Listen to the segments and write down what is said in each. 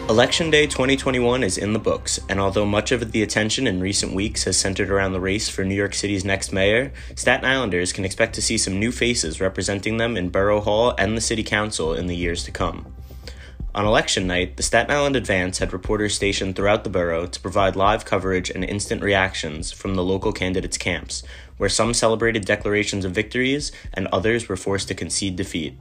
Election Day 2021 is in the books, and although much of the attention in recent weeks has centered around the race for New York City's next mayor, Staten Islanders can expect to see some new faces representing them in Borough Hall and the City Council in the years to come. On election night, the Staten Island Advance had reporters stationed throughout the borough to provide live coverage and instant reactions from the local candidates' camps, where some celebrated declarations of victories and others were forced to concede defeat.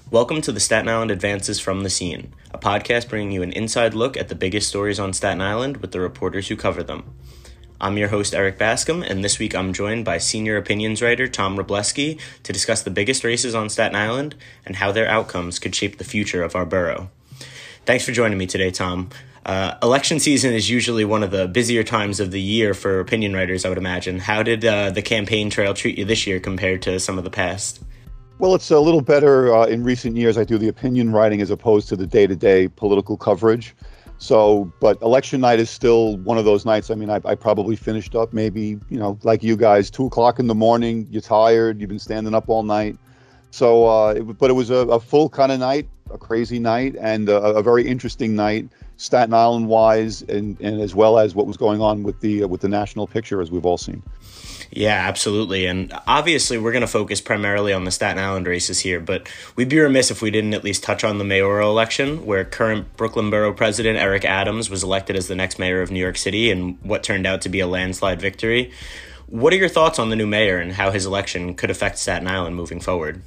Welcome to the Staten Island Advances from the Scene, a podcast bringing you an inside look at the biggest stories on Staten Island with the reporters who cover them. I'm your host, Erik Bascome, and this week I'm joined by senior opinions writer Tom Wrobleski to discuss the biggest races on Staten Island and how their outcomes could shape the future of our borough. Thanks for joining me today, Tom. Election season is usually one of the busier times of the year for opinion writers, I would imagine. How did the campaign trail treat you this year compared to some of the past? Well, it's a little better in recent years. I do the opinion writing as opposed to the day-to-day political coverage. But election night is still one of those nights. I mean, I probably finished up maybe, like you guys, 2 o'clock in the morning. You're tired. You've been standing up all night. But it was a full kind of night, a crazy night, and a very interesting night, Staten Island-wise, and as well as what was going on with the national picture, as we've all seen. Yeah, absolutely. And obviously, we're going to focus primarily on the Staten Island races here, but we'd be remiss if we didn't at least touch on the mayoral election, where current Brooklyn Borough President Eric Adams was elected as the next mayor of New York City in what turned out to be a landslide victory. What are your thoughts on the new mayor and how his election could affect Staten Island moving forward?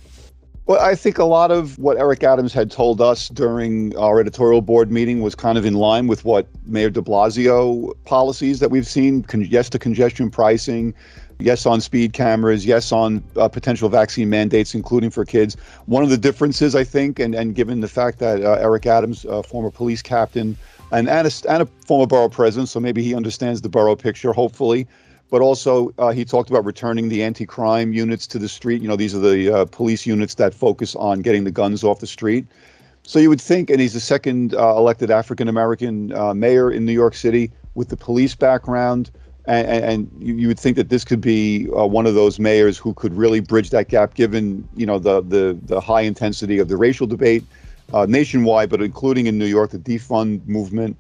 Well, I think a lot of what Eric Adams had told us during our editorial board meeting was kind of in line with what Mayor de Blasio policies that we've seen. Yes to congestion pricing, yes on speed cameras, yes on potential vaccine mandates, including for kids. One of the differences, I think, and given the fact that Eric Adams, former police captain and a former borough president, so maybe he understands the borough picture, hopefully. But also, he talked about returning the anti-crime units to the street. These are the police units that focus on getting the guns off the street. So you would think, and he's the second elected African-American mayor in New York City with the police background, and you would think that this could be one of those mayors who could really bridge that gap, given the high intensity of the racial debate nationwide, but including in New York, the defund movement.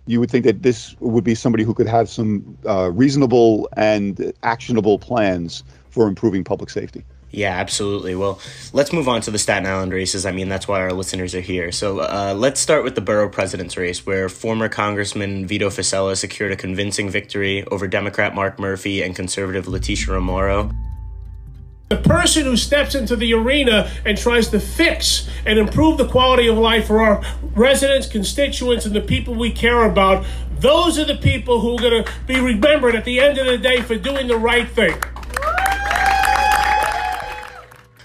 You would think that this would be somebody who could have some reasonable and actionable plans for improving public safety. Yeah, absolutely. Well, let's move on to the Staten Island races. I mean, that's why our listeners are here. So let's start with the borough president's race, where former Congressman Vito Fossella secured a convincing victory over Democrat Mark Murphy and conservative Letitia Romero. The person who steps into the arena and tries to fix and improve the quality of life for our residents, constituents, and the people we care about, those are the people who are going to be remembered at the end of the day for doing the right thing.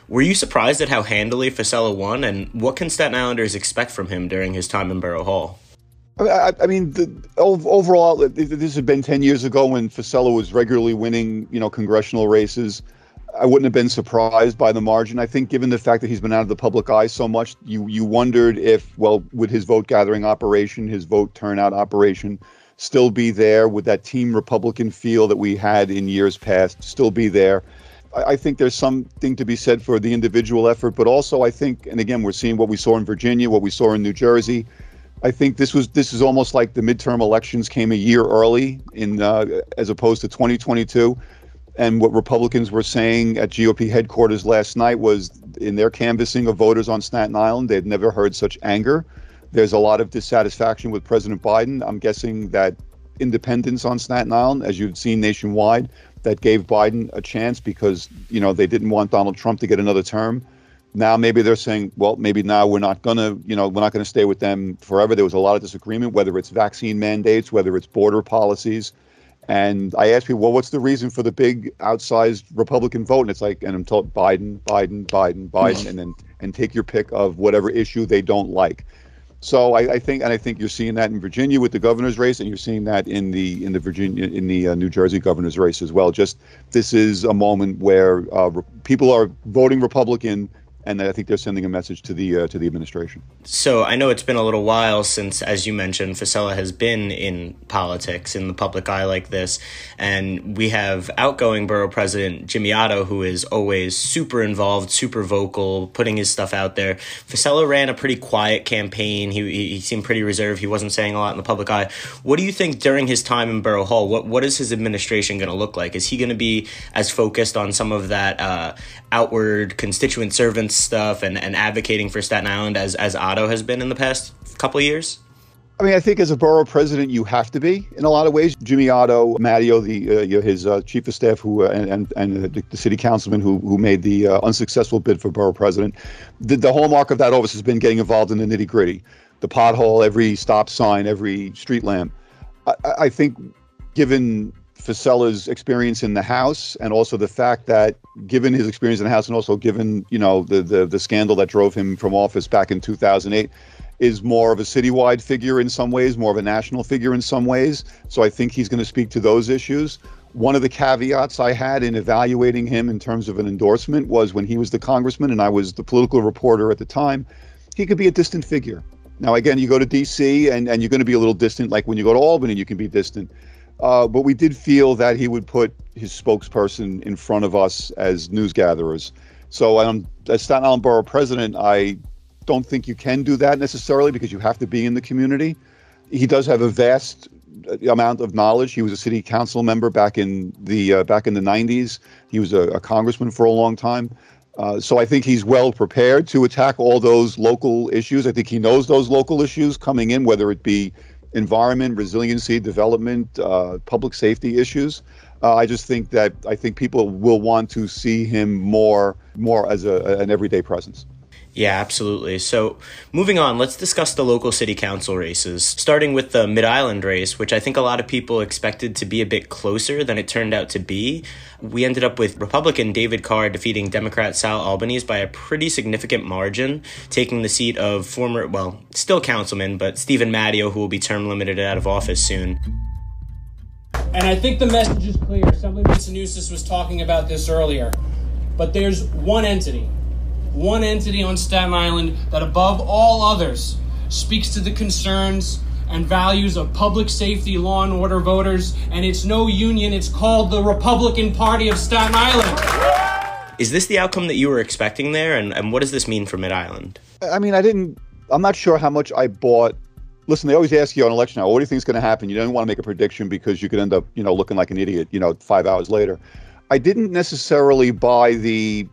Were you surprised at how handily Fossella won, and what can Staten Islanders expect from him during his time in Borough Hall? I mean, overall, this had been 10 years ago when Fossella was regularly winning, congressional races. I wouldn't have been surprised by the margin. I think given the fact that he's been out of the public eye so much, you wondered if, would his vote gathering operation, his vote turnout operation still be there? Would that team Republican feel that we had in years past still be there? I think there's something to be said for the individual effort, but also I think, and again, we're seeing what we saw in Virginia, what we saw in New Jersey. I think this is almost like the midterm elections came a year early as opposed to 2022. And what Republicans were saying at GOP headquarters last night was, in their canvassing of voters on Staten Island, they'd never heard such anger. There's a lot of dissatisfaction with President Biden. I'm guessing that independents on Staten Island, as you've seen nationwide, that gave Biden a chance because, they didn't want Donald Trump to get another term. Now maybe they're saying, well, maybe now we're not going to stay with them forever. There was a lot of disagreement, whether it's vaccine mandates, whether it's border policies. And I asked people, well, what's the reason for the big outsized Republican vote? And it's like, and I'm told Biden, and take your pick of whatever issue they don't like. So I think you're seeing that in Virginia with the governor's race, and you're seeing that in the New Jersey governor's race as well. Just this is a moment where people are voting Republican and I think they're sending a message to the administration. So I know it's been a little while since, as you mentioned, Fasella has been in politics in the public eye like this, and we have outgoing borough president Jimmy Otto, who is always super involved, super vocal, putting his stuff out there. Fasella ran a pretty quiet campaign. He seemed pretty reserved. He wasn't saying a lot in the public eye. What do you think during his time in Borough Hall? What is his administration going to look like? Is he going to be as focused on some of that outward constituent servants stuff and advocating for Staten Island as Otto has been in the past couple of years? I mean, I think as a borough president, you have to be in a lot of ways. Jimmy Otto, Matteo, his chief of staff, and the city councilman who made the unsuccessful bid for borough president, the hallmark of that office has been getting involved in the nitty gritty, the pothole, every stop sign, every street lamp. I think, given Facella's experience in the House, and also the fact that, given his experience in the House, and also given the scandal that drove him from office back in 2008, is more of a citywide figure in some ways, more of a national figure in some ways. So I think he's going to speak to those issues. One of the caveats I had in evaluating him in terms of an endorsement was when he was the congressman and I was the political reporter at the time, he could be a distant figure. Now, again, you go to D.C. and you're going to be a little distant, like when you go to Albany, you can be distant. But we did feel that he would put his spokesperson in front of us as news gatherers. So as Staten Island Borough President, I don't think you can do that necessarily because you have to be in the community. He does have a vast amount of knowledge. He was a city council member back in the 90s. He was a congressman for a long time. So I think he's well prepared to attack all those local issues. I think he knows those local issues coming in, whether it be environment, resiliency, development, public safety issues. I just think people will want to see him more as an everyday presence. Yeah, absolutely. So moving on, let's discuss the local city council races, starting with the Mid-Island race, which I think a lot of people expected to be a bit closer than it turned out to be. We ended up with Republican David Carr defeating Democrat Sal Albanese by a pretty significant margin, taking the seat of still councilman, but Stephen Matteo, who will be term limited out of office soon. And I think the message is clear. Assemblyman Sanusis was talking about this earlier. But there's one entity on Staten Island that above all others speaks to the concerns and values of public safety, law and order voters, and it's no union, it's called the Republican Party of Staten Island. Is this the outcome that you were expecting there, and what does this mean for Mid-Island? I mean, I'm not sure how much I bought. Listen, they always ask you on election hour, what do you think is going to happen? You don't want to make a prediction because you could end up, looking like an idiot, 5 hours later. I didn't necessarily buy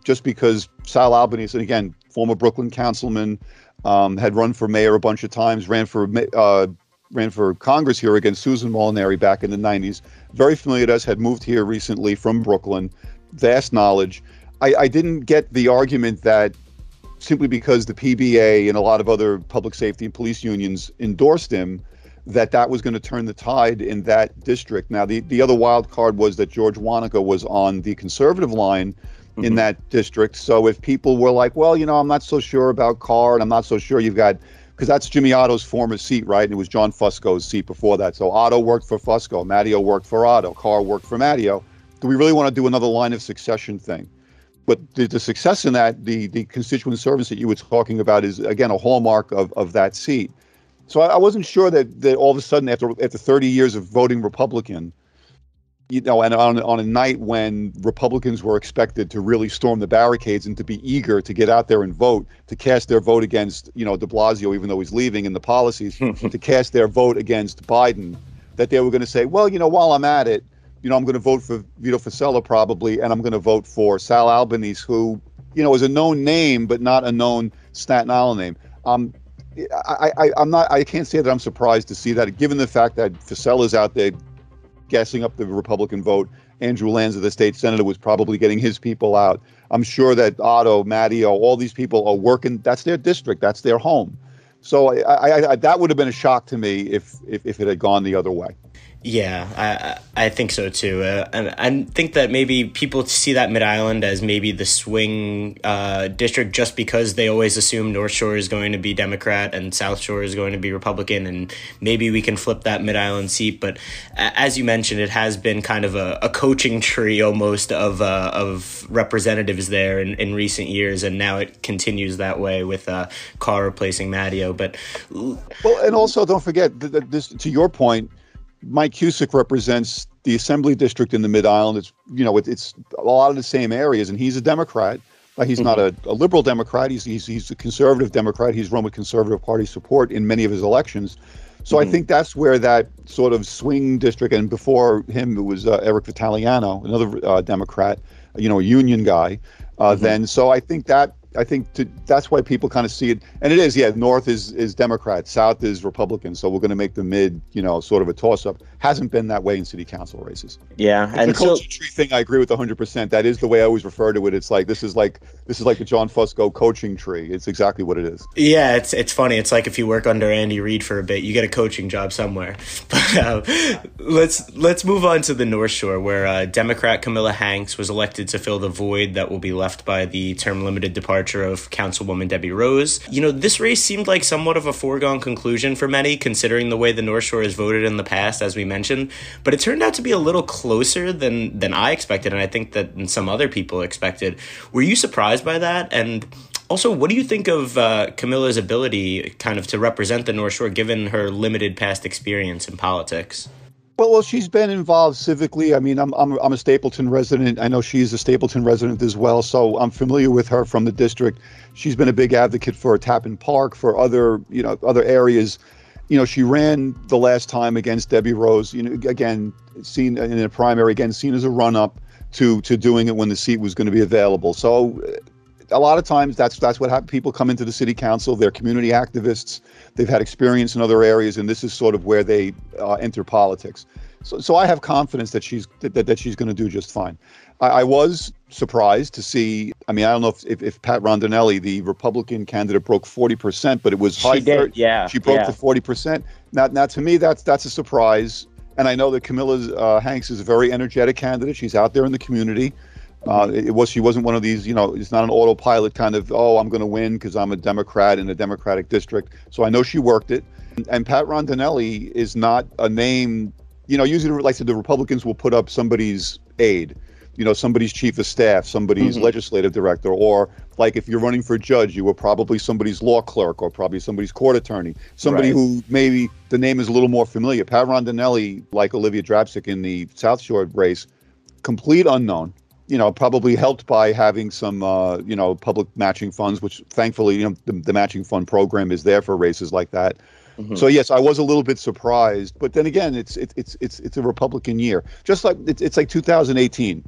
just because Sal Albanese, and again, former Brooklyn councilman, had run for mayor a bunch of times, ran for Congress here against Susan Molinari back in the 90s. Very familiar to us, had moved here recently from Brooklyn, vast knowledge. I didn't get the argument that simply because the PBA and a lot of other public safety and police unions endorsed him, that was going to turn the tide in that district. Now, the other wild card was that George Wanaka was on the conservative line in that district. So if people were like, well, I'm not so sure about Carr, and I'm not so sure because that's Jimmy Otto's former seat, right? And it was John Fusco's seat before that. So Otto worked for Fusco, Matteo worked for Otto, Carr worked for Matteo. Do we really want to do another line of succession thing? But the success in that, the constituent service that you were talking about is, again, a hallmark of that seat. So I wasn't sure that all of a sudden, after 30 years of voting Republican, and on a night when Republicans were expected to really storm the barricades and to be eager to get out there and vote, to cast their vote against, de Blasio, even though he's leaving, and the policies, to cast their vote against Biden, that they were going to say, well, while I'm at it, I'm going to vote for Vito Fasella probably, and I'm going to vote for Sal Albanese, who, is a known name, but not a known Staten Island name. I can't say that I'm surprised to see that, given the fact that Facella's out there gassing up the Republican vote. Andrew Lanza, the state senator, was probably getting his people out. I'm sure that Otto, Matteo, all these people are working. That's their district. That's their home. So I that would have been a shock to me if it had gone the other way. Yeah, I think so too. I think that maybe people see that Mid-Island as maybe the swing district just because they always assume North Shore is going to be Democrat and South Shore is going to be Republican, and maybe we can flip that Mid-Island seat. But as you mentioned, it has been kind of a coaching tree almost of representatives there in recent years, and now it continues that way with Carr replacing Matteo. But well, and also don't forget that this, to your point, Mike Cusick represents the Assembly District in the Mid-Island. It's, you know, it's a lot of the same areas, and he's a Democrat. He's not a liberal Democrat. He's a conservative Democrat. He's run with Conservative Party support in many of his elections. So I think that's where that sort of swing district, and before him it was Erik Bascome, another Democrat, a union guy. Then, so I think that's why people kind of see it. And it is, yeah, North is Democrat, South is Republican. So we're going to make the mid, sort of a toss-up. Hasn't been that way in city council races. Yeah, and the culture tree thing, I agree with 100%. That is the way I always refer to it. It's like this is like the John Fusco coaching tree. It's exactly what it is. Yeah, it's funny. It's like if you work under Andy Reid for a bit, you get a coaching job somewhere. But let's move on to the North Shore, where Democrat Camilla Hanks was elected to fill the void that will be left by the term-limited departure of Councilwoman Debbie Rose. This race seemed like somewhat of a foregone conclusion for many, considering the way the North Shore has voted in the past, as we mentioned. But it turned out to be a little closer than I expected, and I think that some other people expected. Were you surprised by that? And also, what do you think of Camilla's ability kind of to represent the North Shore, given her limited past experience in politics? Well, she's been involved civically. I mean, I'm a Stapleton resident. I know she's a Stapleton resident as well, so I'm familiar with her from the district. She's been a big advocate for Tappan Park, for other areas. She ran the last time against Debbie Rose. Again, seen in a primary, seen as a run-up to doing it when the seat was going to be available. So a lot of times that's what happens. People come into the city council, they're community activists, they've had experience in other areas, and this is sort of where they enter politics. So I have confidence that she's going to do just fine. I was surprised to see, I don't know if Pat Rondinelli, the Republican candidate, broke 40%, but it was high. She did, yeah. She broke the 40%. Now to me, that's a surprise. And I know that Camilla Hanks is a very energetic candidate. She's out there in the community. She wasn't one of these, it's not an autopilot kind of, I'm going to win because I'm a Democrat in a Democratic district. So I know she worked it. And Pat Rondinelli is not a name, usually like I said, the Republicans will put up somebody's aide, somebody's chief of staff, somebody's legislative director, or like if you're running for a judge, you were probably somebody's law clerk or probably somebody's court attorney, somebody who maybe the name is a little more familiar. Pat Rondinelli, like Olivia Drabsick in the South Shore race, complete unknown. Probably helped by having some, public matching funds, which thankfully, the matching fund program is there for races like that. So yes, I was a little bit surprised, but then again, it's a Republican year, just like it's like 2018,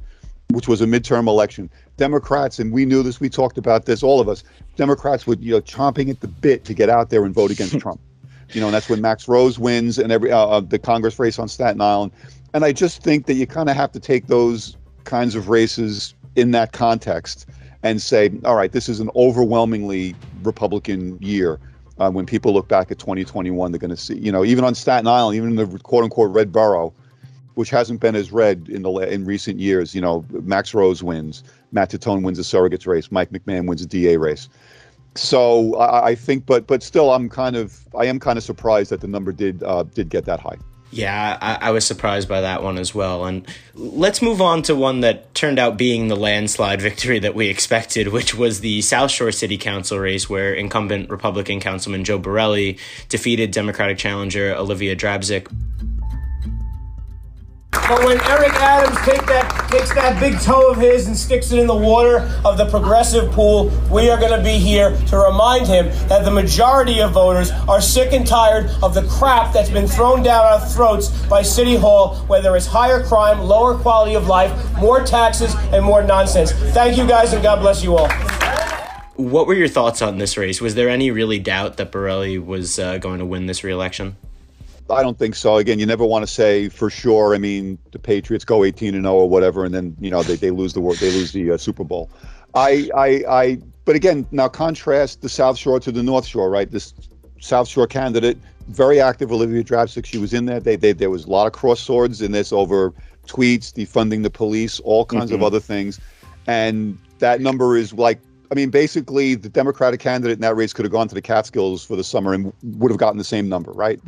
which was a midterm election. Democrats, and we knew this, we talked about this, all of us. Democrats would chomping at the bit to get out there and vote against Trump. And that's when Max Rose wins and the Congress race on Staten Island. And I just think that you kind of have to take those kinds of races in that context and say, all right, this is an overwhelmingly Republican year. When people look back at 2021, they're going to see, even on Staten Island, even in the quote unquote red borough, which hasn't been as red in recent years, Max Rose wins, Matt Titone wins a surrogates race, Mike McMahon wins a DA race. So I think, but still, I am kind of surprised that the number did get that high. Yeah, I was surprised by that one as well. And let's move on to one that turned out being the landslide victory that we expected, which was the South Shore City Council race, where incumbent Republican Councilman Joe Borelli defeated Democratic challenger Olivia Drabsick. But when Eric Adams takes that big toe of his and sticks it in the water of the progressive pool, we are going to be here to remind him that the majority of voters are sick and tired of the crap that's been thrown down our throats by City Hall, where there is higher crime, lower quality of life, more taxes, and more nonsense. Thank you guys, and God bless you all. What were your thoughts on this race? Was there any really doubt that Borelli was going to win this re-election? I don't think so. Again, you never want to say for sure. The Patriots go 18-0 or whatever, and then they lose the Super Bowl. But again, now contrast the South Shore to the North Shore, right? This South Shore candidate, very active. Olivia Drapsik, she was in there. There was a lot of cross swords in this over tweets, defunding the police, all kinds of other things. And that number is like, I mean, basically the Democratic candidate in that race could have gone to the Catskills for the summer and would have gotten the same number, right?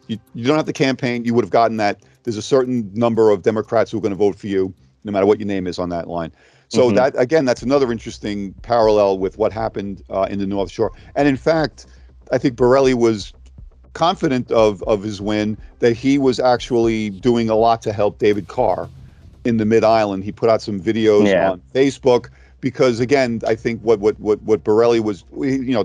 You don't have to campaign. You would have gotten that. There's a certain number of Democrats who are going to vote for you, no matter what your name is on that line. So that, again, that's another interesting parallel with what happened in the North Shore. And in fact, I think Borelli was confident of his win, that he was actually doing a lot to help David Carr in the Mid-Island. He put out some videos on Facebook because, again, I think what Borelli was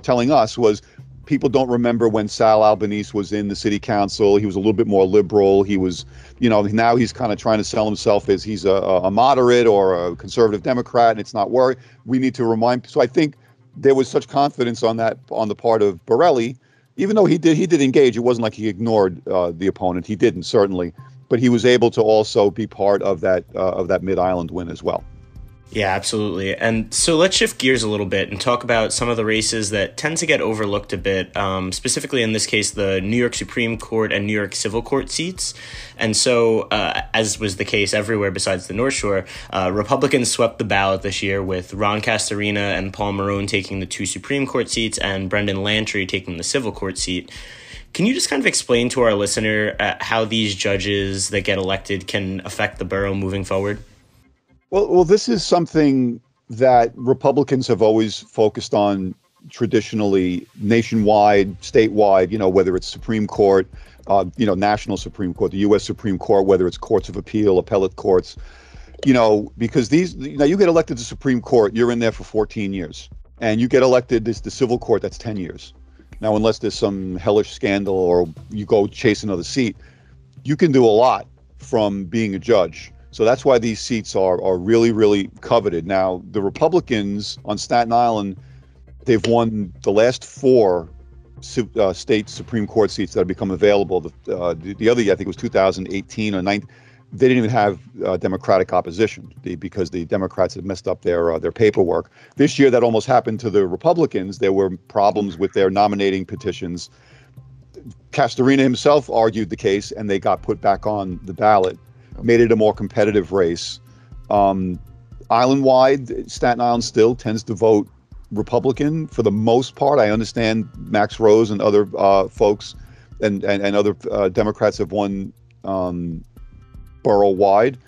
telling us was people don't remember when Sal Albanese was in the city council. He was a little bit more liberal. He was, now he's kind of trying to sell himself as he's a moderate or a conservative Democrat, and it's not worry. We need to remind. So I think there was such confidence on the part of Borelli, even though he did engage. It wasn't like he ignored the opponent. He didn't, certainly, but he was able to also be part of that Mid-Island win as well. Yeah, absolutely. And so let's shift gears a little bit and talk about some of the races that tend to get overlooked a bit, specifically in this case, the New York Supreme Court and New York Civil Court seats. And so, as was the case everywhere besides the North Shore, Republicans swept the ballot this year with Ron Castorina and Paul Marone taking the 2 Supreme Court seats and Brendan Lantry taking the Civil Court seat. Can you just kind of explain to our listener how these judges that get elected can affect the borough moving forward? Well, this is something that Republicans have always focused on traditionally, nationwide, statewide, whether it's Supreme Court, national Supreme Court, the U.S. Supreme Court, whether it's courts of appeal, appellate courts, because you get elected to Supreme Court, you're in there for 14 years, and you get elected to the civil court, that's 10 years. Now, unless there's some hellish scandal or you go chase another seat, you can do a lot from being a judge. So that's why these seats are really, really coveted. Now, the Republicans on Staten Island, they've won the last 4 state Supreme Court seats that have become available. The other year, I think it was 2018 or 19, they didn't even have Democratic opposition because the Democrats had messed up their paperwork. This year, that almost happened to the Republicans. There were problems with their nominating petitions. Castorina himself argued the case, and they got put back on the ballot. Made it a more competitive race. Island-wide, Staten Island still tends to vote Republican for the most part. I understand Max Rose and other folks and other Democrats have won borough-wide.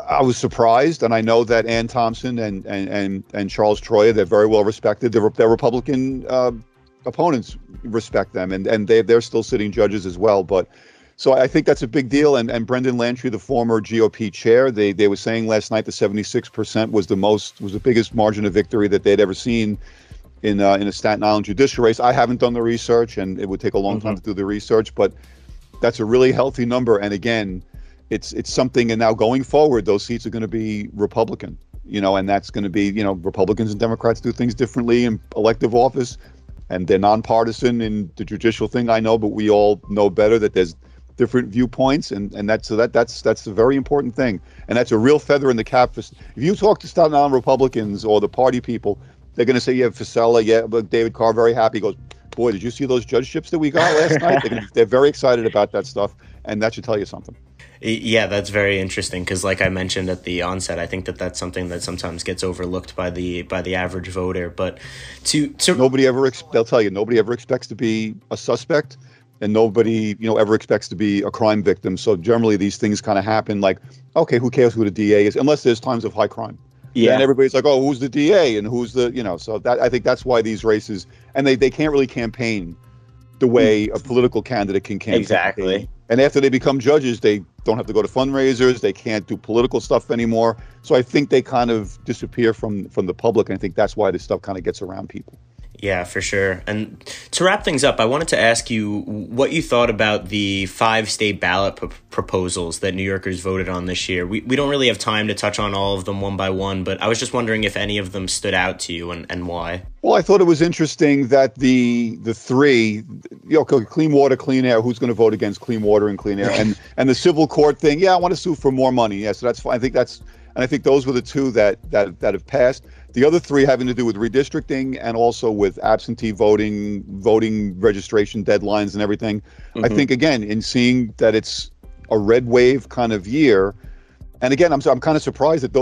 I was surprised, and I know that Ann Thompson and Charles Troyer, they're very well respected. Their Republican opponents respect them, and they're still sitting judges as well. But so I think that's a big deal. And Brendan Lantry, the former GOP chair, they were saying last night that 76% was the biggest margin of victory that they'd ever seen in a Staten Island judicial race. I haven't done the research, and it would take a long time to do the research, but that's a really healthy number. And again, it's something. And now going forward, those seats are going to be Republican, and that's going to be, Republicans and Democrats do things differently in elective office, and they're nonpartisan in the judicial thing. I know, but we all know better that there's different viewpoints, and that's a very important thing, and that's a real feather in the cap. If you talk to Staten Island Republicans or the party people, they're going to say, yeah, Fasella, yeah, but David Carr, very happy. He goes, boy, did you see those judgeships that we got last night? They're very excited about that stuff, and that should tell you something. Yeah, that's very interesting because, like I mentioned at the onset, I think that's something that sometimes gets overlooked by the average voter. But they'll tell you nobody ever expects to be a suspect. And nobody, ever expects to be a crime victim. So generally these things kind of happen like, okay, who cares who the DA is? Unless there's times of high crime. Yeah. And everybody's like, oh, who's the DA? And who's the, so that I think that's why these races, and they can't really campaign the way a political candidate can campaign. Exactly. And after they become judges, they don't have to go to fundraisers. They can't do political stuff anymore. So I think they kind of disappear from the public. And I think that's why this stuff kind of gets around people. Yeah, for sure. And to wrap things up, I wanted to ask you what you thought about the 5 state ballot proposals that New Yorkers voted on this year. We don't really have time to touch on all of them one by one, but I was just wondering if any of them stood out to you and why. Well, I thought it was interesting that the 3, clean water, clean air, who's going to vote against clean water and clean air, and the civil court thing. Yeah, I want to sue for more money. Yeah, so that's fine. I think those were the 2 that have passed. The other three having to do with redistricting and also with absentee voting registration deadlines and everything. I think, again, in seeing that it's a red wave kind of year, and again, I'm kind of surprised that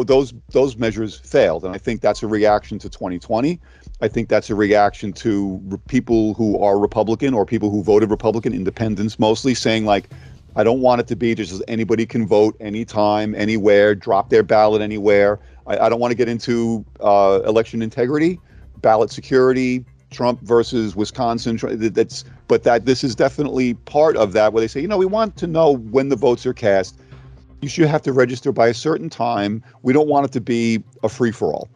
those measures failed. And I think that's a reaction to 2020. I think that's a reaction to people who are Republican or people who voted Republican, independents mostly, saying like, I don't want it to be just anybody can vote anytime, anywhere, drop their ballot anywhere. I don't want to get into election integrity, ballot security, Trump versus Wisconsin. This is definitely part of that, where they say, we want to know when the votes are cast. You should have to register by a certain time. We don't want it to be a free-for-all.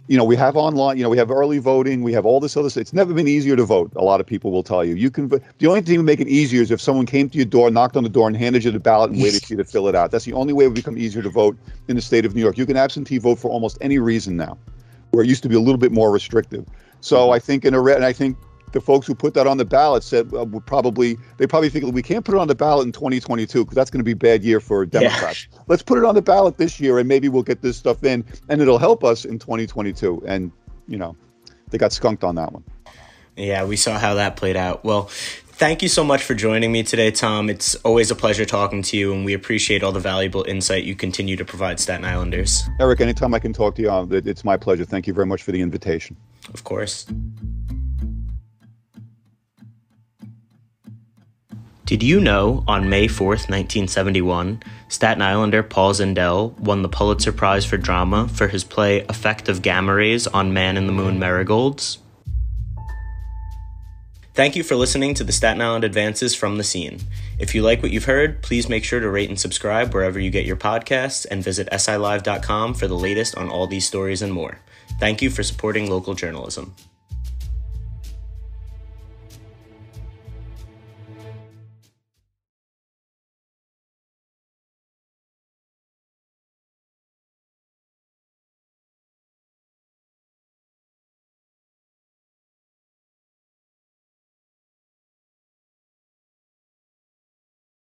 We have online, we have early voting, we have all this other stuff. It's never been easier to vote, a lot of people will tell you. The only thing to make it easier is if someone came to your door, knocked on the door, and handed you the ballot and waited for you to fill it out. That's the only way it would become easier to vote in the state of New York. You can absentee vote for almost any reason now, where it used to be a little bit more restrictive. So I think the folks who put that on the ballot said they probably think we can't put it on the ballot in 2022 because that's going to be a bad year for Democrats. Yeah. Let's put it on the ballot this year and maybe we'll get this stuff in and it'll help us in 2022. And, they got skunked on that one. Yeah, we saw how that played out. Well, thank you so much for joining me today, Tom. It's always a pleasure talking to you, and we appreciate all the valuable insight you continue to provide Staten Islanders. Eric, anytime I can talk to you, it's my pleasure. Thank you very much for the invitation. Of course. Did you know on May 4th, 1971, Staten Islander Paul Zindel won the Pulitzer Prize for Drama for his play Effect of Gamma Rays on Man in the Moon Marigolds? Thank you for listening to the Staten Island Advances from the Scene. If you like what you've heard, please make sure to rate and subscribe wherever you get your podcasts and visit silive.com for the latest on all these stories and more. Thank you for supporting local journalism.